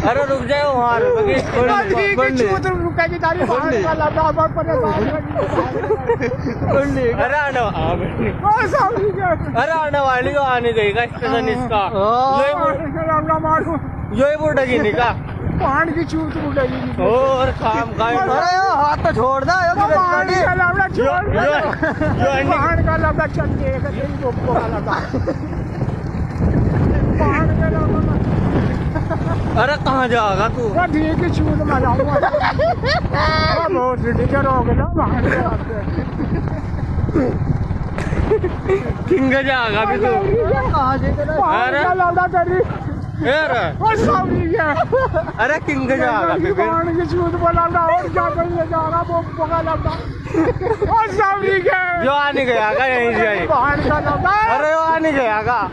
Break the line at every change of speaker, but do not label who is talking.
अरे रुक जाओ वहाँ अरे आने वाली तो आने गई का स्टेशन इसका यही बुढ़गी नहीं का
पान की चूत बुढ़गी
और काम का
हाथ तो छोड़ दो
पान का लबड़ा चल
अरे कहाँ जाएगा तू
ठीक है चूत में जाऊंगा बहुत रिटिकर हो गया
किंग जाएगा भी तू अरे
लबड़ा कर रही
अरे किंग जाएगा भी
पान की चूत बोला और क्या करने जा रहा वो पका लबड़ा और सब ठीक है
जो आने गया यहीं से
पान का लबड़ा
अरे वो आने गया